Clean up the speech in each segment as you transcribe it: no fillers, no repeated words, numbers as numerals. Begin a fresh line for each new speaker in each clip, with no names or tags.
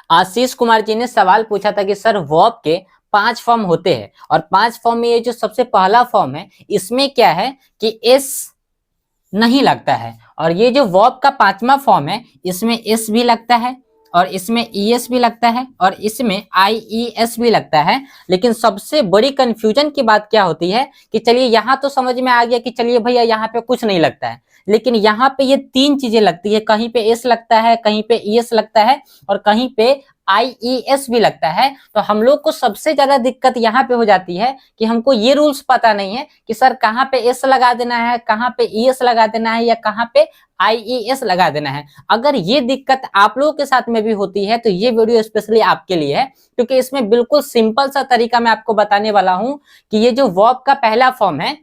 आशीष कुमार जी ने सवाल पूछा था कि सर वर्ब के 5 फॉर्म होते हैं और 5 फॉर्म में ये जो सबसे पहला फॉर्म है इसमें क्या है कि एस नहीं लगता है, और ये जो वर्ब का 5वां फॉर्म है इसमें एस भी लगता है और इसमें ईएस भी लगता है और इसमें आईईएस भी लगता है। लेकिन सबसे बड़ी कंफ्यूजन की बात क्या होती है कि चलिए यहाँ तो समझ में आ गया कि चलिए भैया यहाँ पे कुछ नहीं लगता है, लेकिन यहाँ पे ये 3 चीजें लगती है, कहीं पे एस लगता है, कहीं पे ईएस लगता है और कहीं पे आईईएस भी लगता है। तो हम लोग को सबसे ज्यादा दिक्कत यहाँ पे हो जाती है कि हमको ये रूल्स पता नहीं है कि सर कहाँ पे एस लगा देना है, कहाँ पे ईएस लगा देना है या कहाँ पे आईईएस लगा देना है। अगर ये दिक्कत आप लोगों के साथ में भी होती है तो ये वीडियो स्पेशली आपके लिए है, क्योंकि इसमें बिल्कुल सिंपल सा तरीका मैं आपको बताने वाला हूं कि ये जो वर्ब का पहला फॉर्म है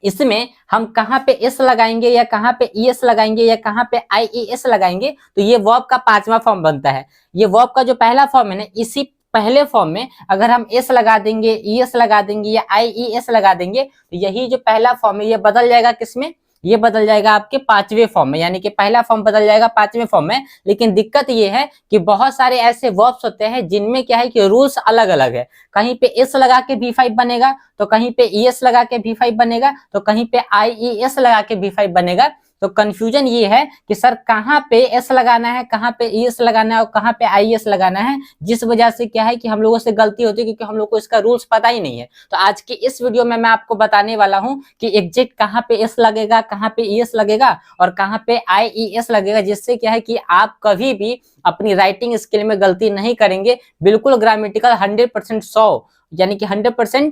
इसमें हम कहाँ पे एस लगाएंगे या कहाँ पे ईएस लगाएंगे या कहाँ पे आईईएस लगाएंगे तो ये वर्ब का 5वां फॉर्म बनता है। ये वर्ब का जो पहला फॉर्म है ना, इसी पहले फॉर्म में अगर हम एस लगा देंगे, ईएस लगा देंगे या आईईएस लगा देंगे तो यही जो पहला फॉर्म है ये बदल जाएगा किसमें, ये बदल जाएगा आपके 5वें फॉर्म में, यानी कि पहला फॉर्म बदल जाएगा 5वें फॉर्म में। लेकिन दिक्कत ये है कि बहुत सारे ऐसे वर्ब्स होते हैं जिनमें क्या है कि रूल्स अलग अलग है, कहीं पे एस लगा के V5 बनेगा तो कहीं पे ईएस लगा के V5 बनेगा तो कहीं पे आईईएस लगा के V5 बनेगा। तो कंफ्यूजन ये है कि सर कहाँ पे एस लगाना है, कहाँ पे ईएस लगाना है और कहाँ पे आईएस लगाना है, जिस वजह से क्या है कि हम लोगों से गलती होती है क्योंकि हम लोग को इसका रूल्स पता ही नहीं है। तो आज की इस वीडियो में मैं आपको बताने वाला हूं कि एग्जैक्ट कहाँ पे एस लगेगा, कहाँ पे ईएस लगेगा और कहाँ पे आईईएस लगेगा, जिससे क्या है कि आप कभी भी अपनी राइटिंग स्किल में गलती नहीं करेंगे। बिल्कुल ग्रामेटिकल 100% 100 यानी कि 100%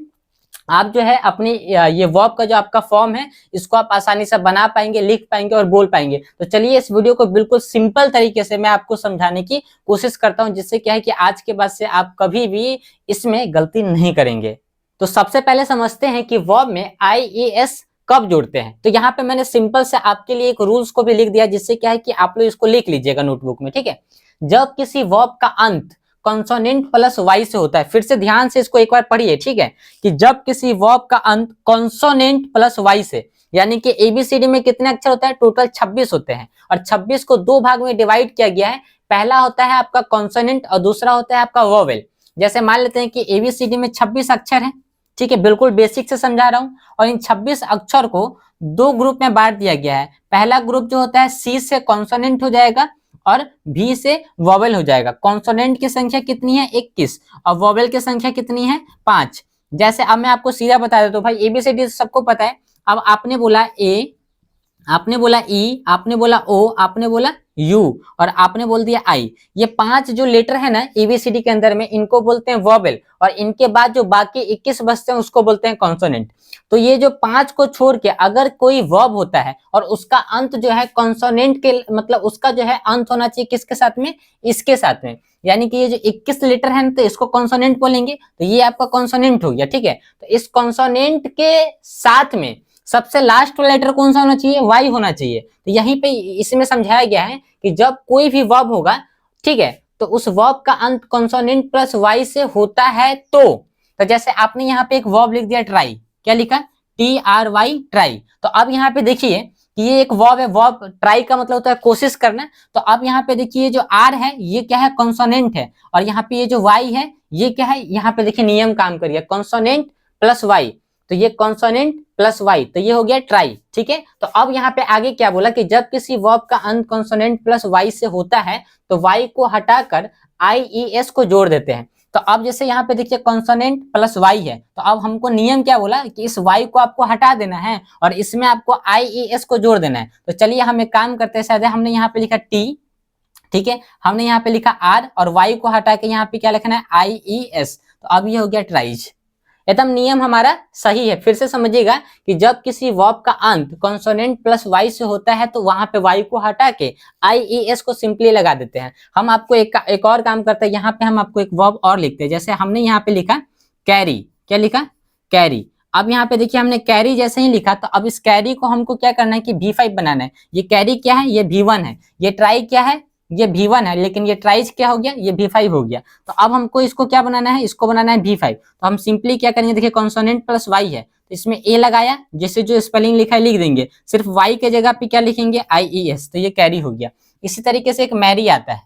आप जो है अपनी ये वर्ब का जो आपका फॉर्म है इसको आप आसानी से बना पाएंगे, लिख पाएंगे और बोल पाएंगे। तो चलिए इस वीडियो को बिल्कुल सिंपल तरीके से मैं आपको समझाने की कोशिश करता हूं, जिससे क्या है कि आज के बाद से आप कभी भी इसमें गलती नहीं करेंगे। तो सबसे पहले समझते हैं कि वर्ब में आईईएस कब जोड़ते हैं। तो यहाँ पे मैंने सिंपल से आपके लिए एक रूल्स को भी लिख दिया, जिससे क्या है कि आप लोग इसको लिख लीजिएगा नोटबुक में, ठीक है। जब किसी वर्ब का अंत कॉन्सोनेंट प्लस वाई से होता है, फिर से ध्यान से इसको एक बार पढ़िए, ठीक है, कि जब किसी वर्ब का अंत कॉन्सोनेंट प्लस वाई से, यानी कि एबीसीडी में कितने अक्षर होते हैं, टोटल 26 होते हैं और 26 को 2 भाग में डिवाइड किया गया है। पहला होता है आपका कॉन्सोनेंट और दूसरा होता है आपका वोवेल। जैसे मान लेते हैं कि एबीसीडी में 26 अक्षर है, ठीक है, बिल्कुल बेसिक से समझा रहा हूं, और इन 26 अक्षर को 2 ग्रुप में बांट दिया गया है। पहला ग्रुप जो होता है सी से कॉन्सोनेंट हो जाएगा और भी से वोवेल हो जाएगा। कॉन्सोनेंट की संख्या कितनी है 21 और वोवेल की संख्या कितनी है 5। जैसे अब मैं आपको सीधा बता देता हूं, भाई एबीसीडी सबको पता है। अब आपने बोला ए, आपने बोला ई, आपने बोला ओ, आपने बोला यू और आपने बोल दिया आई। ये 5 जो लेटर है ना एबीसीडी के अंदर में, इनको बोलते हैं वोवेल और इनके बाद जो बाकी 21 बचते हैं उसको बोलते हैं कॉन्सोनेंट। तो ये जो 5 को छोड़ के अगर कोई वर्ब होता है और उसका अंत जो है कॉन्सोनेंट के, मतलब उसका जो है अंत होना चाहिए किसके साथ में, इसके साथ में, यानी कि ये जो 21 लेटर है तो इसको कॉन्सोनेंट बोलेंगे, तो ये आपका कॉन्सोनेंट हो गया, ठीक है। तो इस कॉन्सोनेंट के साथ में सबसे लास्ट लेटर कौन सा होना चाहिए, वाई होना चाहिए। तो यहीं पे इसमें समझाया गया है कि जब कोई भी वर्ब होगा, ठीक है, तो उस वर्ब का अंत कॉन्सोनेंट प्लस वाई से होता है तो जैसे आपने यहाँ पे एक वर्ब लिख दिया ट्राई, क्या लिखा, TRY ट्राई। तो अब यहाँ पे देखिए कि ये एक वर्ब है, वर्ब ट्राई का मतलब होता है कोशिश करना। तो अब यहाँ पे देखिए जो आर है ये क्या है, कॉन्सोनेंट है, और यहाँ पे ये जो वाई है ये क्या है, यहाँ पे देखिए नियम काम करिए, कॉन्सोनेंट प्लस वाई, तो ये कॉन्सोनेंट प्लस वाई, तो ये हो गया ट्राई, ठीक है। तो अब यहाँ पे आगे क्या बोला कि जब किसी वर्ब का अंत कॉन्सोनेंट प्लस वाई से होता है तो वाई को हटाकर आईईएस को जोड़ देते हैं। तो अब जैसे यहाँ पे देखिए कॉन्सोनेंट प्लस वाई है, तो अब हमको नियम क्या बोला कि इस वाई को आपको हटा देना है और इसमें आपको आईईएस को जोड़ देना है। तो चलिए हम एक काम करते हैं, शायद हमने यहाँ पे लिखा टी, ठीक है, हमने यहाँ पे लिखा आर और वाई को हटा के यहाँ पे क्या लिखना है, आईईएस। तो अब ये हो गया ट्राइज, एकदम नियम हमारा सही है। फिर से समझिएगा कि जब किसी वर्ब का अंत कॉन्सोनेंट प्लस वाई से होता है तो वहां पे वाई को हटा के आईईएस को सिंपली लगा देते हैं। हम आपको एक और काम करते हैं, यहाँ पे हम आपको एक वर्ब और लिखते हैं। जैसे हमने यहाँ पे लिखा कैरी, क्या लिखा, कैरी। अब यहाँ पे देखिए हमने कैरी जैसे ही लिखा, तो अब इस कैरी को हमको क्या करना है कि V5 बनाना है। ये कैरी क्या है, ये V1 है, ये ट्राई क्या है, ये V1 है, लेकिन ये ट्राइज क्या हो गया, ये V5 हो गया। तो अब हमको इसको क्या बनाना है, इसको बनाना है V5। तो हम सिंपली क्या करेंगे, देखिए कॉन्सोनेंट प्लस वाई है तो इसमें ए लगाया, जैसे जो स्पेलिंग लिखा है लिख देंगे, सिर्फ वाई के जगह पे क्या लिखेंगे, आईईएस, तो ये कैरी हो गया। इसी तरीके से एक मैरी आता है,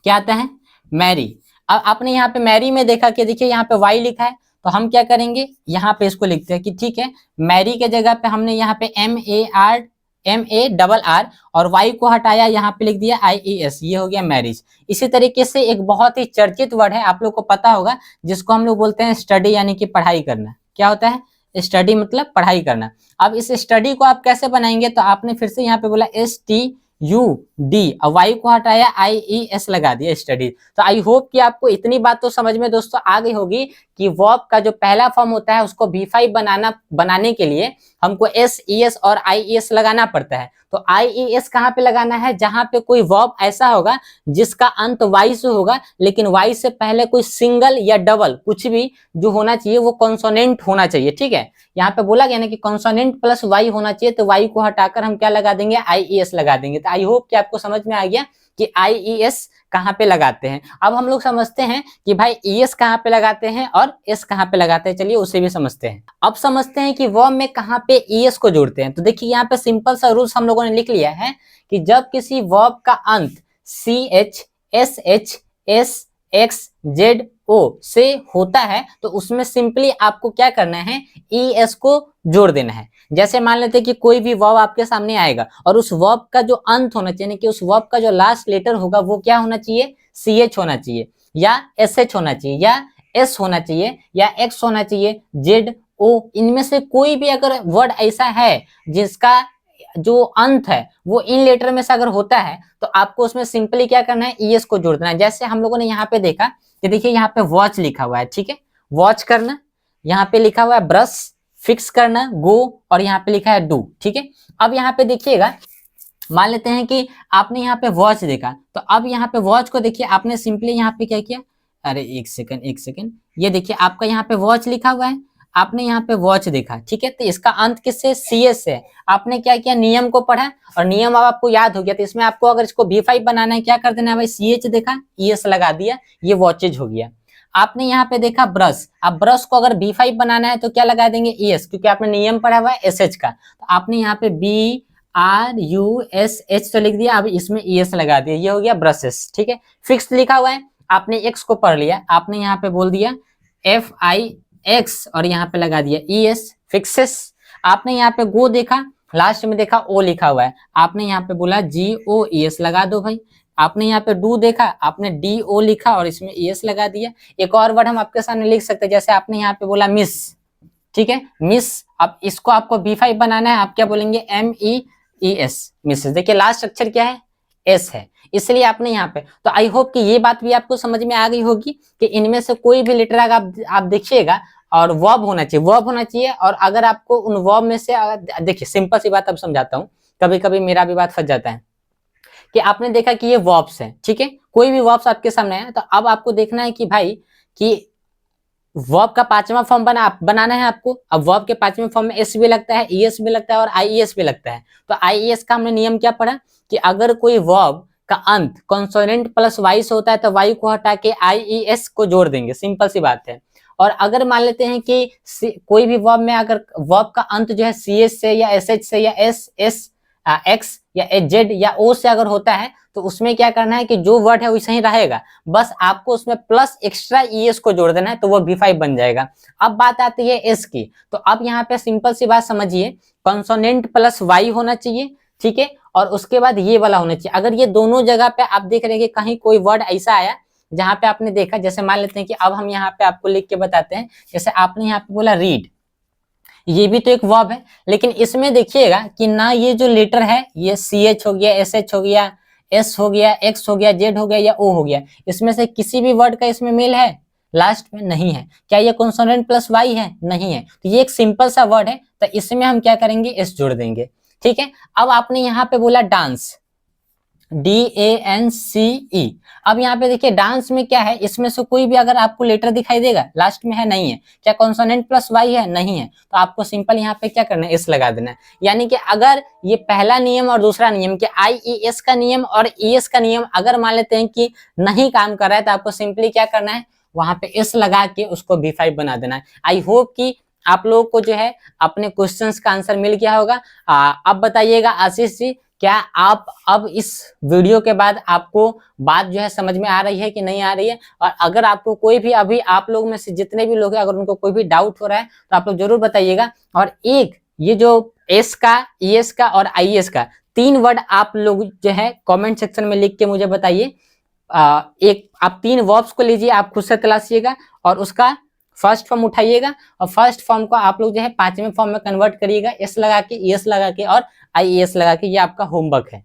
क्या आता है, मैरी। अब आपने यहाँ पे मैरी में देखा कि देखिए यहाँ पे वाई लिखा है, तो हम क्या करेंगे, यहाँ पे इसको लिखते हैं कि ठीक है, मैरी के जगह पे हमने यहाँ पे MAR और वाई को हटाया, यहाँ पे लिख दिया IES, ये हो गया मैरिज। इसी तरीके से एक बहुत ही चर्चित वर्ड है, आप लोग को पता होगा, जिसको हम लोग बोलते हैं स्टडी, यानी कि पढ़ाई करना। क्या होता है स्टडी? मतलब पढ़ाई करना। अब इस स्टडी को आप कैसे बनाएंगे, तो आपने फिर से यहाँ पे बोला STUD, और वाई को हटाया IES लगा दिया, स्टडी। तो आई होप कि आपको इतनी बात तो समझ में दोस्तों आ गई होगी कि वर्ब का जो पहला फॉर्म होता है उसको V5 बनाने के लिए हमको SES और IES लगाना पड़ता है। तो IES कहाँ पे लगाना है? जहां पे कोई वर्ब ऐसा होगा जिसका अंत वाई से होगा, लेकिन वाई से पहले कोई सिंगल या डबल कुछ भी जो होना चाहिए वो कॉन्सोनेंट होना चाहिए। ठीक है, यहाँ पे बोला गया ना कि कॉन्सोनेंट प्लस वाई होना चाहिए, तो वाई को हटाकर हम क्या लगा देंगे? IES लगा देंगे। तो आई होप कि आपको समझ में आ गया कि IES कहाँ पे लगाते हैं। अब हम लोग समझते हैं कि भाई ES कहाँ पे लगाते हैं और S कहाँ पे लगाते हैं, चलिए उसे भी समझते हैं। अब समझते हैं कि वर्ब में कहाँ पे ES को जोड़ते हैं। तो देखिए यहाँ पे सिंपल सा रूल्स हम लोगों ने लिख लिया है कि जब किसी वर्ब का अंत CH, SH, S, X, Z, O से होता है तो उसमें सिंपली आपको क्या करना है? ES को जोड़ देना है। जैसे मान लेते हैं कि कोई भी वर्ब आपके सामने आएगा और उस वर्ब का जो अंत होना चाहिए, कि उस वर्ब का जो लास्ट लेटर होगा वो क्या होना चाहिए? CH होना चाहिए, या SH होना चाहिए, या S होना चाहिए, या X होना चाहिए, Z, O, इनमें से कोई भी अगर वर्ड ऐसा है जिसका जो अंत है वो इन लेटर में से अगर होता है तो आपको उसमें सिंपली क्या करना है? ES को जोड़ देना है। जैसे हम लोगों ने यहाँ पे देखा कि देखिए यहाँ पे वॉच लिखा हुआ है, ठीक है, वॉच करना, यहाँ पे लिखा हुआ है ब्रश, फिक्स करना, गो, और यहाँ पे लिखा है डू। ठीक है, अब यहाँ पे देखिएगा, मान लेते हैं कि आपने यहाँ पे वॉच देखा, तो अब यहाँ पे वॉच को देखिए आपने सिंपली यहाँ पे क्या किया? अरे एक सेकंड, ये देखिए आपका यहाँ पे वॉच लिखा हुआ है, आपने यहाँ पे वॉच देखा, ठीक है, तो इसका अंत किससे? CS से। आपने क्या किया? नियम को पढ़ा, और नियम अब आपको याद हो गया, तो इसमें आपको अगर इसको V5 बनाना है क्या कर देना है भाई? CH देखा, ES लगा दिया, ये वॉचेज हो गया। आपने यहाँ पे देखा ब्रश, अब ब्रश को अगर B5 बनाना है तो क्या लगा देंगे? ES, क्योंकि आपने नियम पढ़ा हुआ है SH का, तो आपने यहाँ पे BRUSH तो लिख दिया, अब इसमें ES लगा दिया, ये हो गया ब्रशेस। ठीक है, फिक्स लिखा हुआ है, आपने X को पढ़ लिया, आपने यहाँ पे बोल दिया FIX और यहाँ पे लगा दिया ES, फिक्सेस। आपने यहाँ पे गो देखा, लास्ट में देखा O लिखा हुआ है, आपने यहाँ पे बोला GOES लगा दो भाई। आपने यहाँ पे डू देखा, आपने DO लिखा और इसमें ES लगा दिया। एक और वर्ड हम आपके सामने लिख सकते हैं, जैसे आपने यहाँ पे बोला मिस, ठीक है, मिस, अब इसको आपको B5 बनाना है, आप क्या बोलेंगे? MEES, Mrs. देखिए लास्ट अक्षर क्या है? S है, इसलिए आपने यहाँ पे, तो आई होप कि ये बात भी आपको समझ में आ गई होगी कि इनमें से कोई भी लेटर अगर आप देखिएगा और वर्ब होना चाहिए, वर्ब होना चाहिए, और अगर आपको उन वर्ब में से देखिए सिंपल सी बात अब समझाता हूँ, कभी कभी मेरा भी बात फंस जाता है कि आपने देखा कि ये वर्ब्स है, ठीक है, कोई भी वर्ब्स आपके सामने है, तो अब आपको देखना है कि भाई कि वर्ब का पांचवा फॉर्म बनाना है आपको। अब वर्ब के पांचवें फॉर्म में S भी लगता है, ES भी लगता है और IES भी लगता है। तो IES का हमने नियम क्या पढ़ा कि अगर कोई वर्ब का अंत कॉन्सोनेंट प्लस वाई से होता है तो वाई को हटा के IES को जोड़ देंगे, सिंपल सी बात है। और अगर मान लेते हैं कि कोई भी वर्ब में अगर वर्ब का अंत जो है CS से या SH से या X या Z या O से अगर होता है तो उसमें क्या करना है कि जो वर्ड है वैसे ही रहेगा, बस आपको उसमें प्लस एक्स्ट्रा ES को जोड़ देना है, तो वो B5 बन जाएगा। अब बात आती है S की, तो अब यहाँ पे सिंपल सी बात समझिए, कॉन्सोनेंट प्लस वाई होना चाहिए, ठीक है, और उसके बाद ये वाला होना चाहिए। अगर ये दोनों जगह पे आप देख रहे हैं कि कहीं कोई वर्ड ऐसा आया जहां पे आपने देखा, जैसे मान लेते हैं कि अब हम यहाँ पे आपको लिख के बताते हैं, जैसे आपने यहाँ पे बोला रीड, ये भी तो एक वर्ब है, लेकिन इसमें देखिएगा कि ना ये जो लेटर है ये CH हो गया, SH हो गया, S हो गया, X हो गया, Z हो गया या O हो गया, इसमें से किसी भी वर्ड का इसमें मेल है? लास्ट में नहीं है। क्या ये कॉन्सोनेंट प्लस वाई है? नहीं है। तो ये एक सिंपल सा वर्ड है, तो इसमें हम क्या करेंगे? S जोड़ देंगे। ठीक है, अब आपने यहाँ पे बोला डांस, DANCE। अब यहाँ पे देखिए डांस में क्या है, इसमें से कोई भी अगर आपको लेटर दिखाई देगा लास्ट में है? नहीं है। क्या कॉन्सोनेंट प्लस वाई है? नहीं है। तो आपको सिंपल यहाँ पे क्या करना है? S लगा देना है। यानी कि अगर ये पहला नियम और दूसरा नियम कि IES का नियम और ES का नियम अगर मान लेते हैं कि नहीं काम कर रहा है, तो आपको सिंपली क्या करना है? वहां पे S लगा के उसको B5 बना देना है। आई होप कि आप लोगों को जो है अपने क्वेश्चंस का आंसर मिल गया होगा। अब बताइएगा आशीष जी क्या आप अब इस वीडियो के बाद आपको बात जो है समझ में आ रही है कि नहीं आ रही है? और अगर आपको कोई भी, अभी आप लोग में से जितने भी लोग हैं, अगर उनको कोई भी डाउट हो रहा है तो आप लोग जरूर बताइएगा। और एक ये जो एस का, ईएस का और आईएएस का 3 वर्ड आप लोग जो है कमेंट सेक्शन में लिख के मुझे बताइए। एक आप 3 वर्ब्स को लीजिए, आप खुद से तलाशिएगा और उसका फर्स्ट फॉर्म उठाइएगा और फर्स्ट फॉर्म को आप लोग जो है 5वें फॉर्म में कन्वर्ट करिएगा, एस लगा के, ईएस लगा के और आईएएस लगा के। ये आपका होमवर्क है।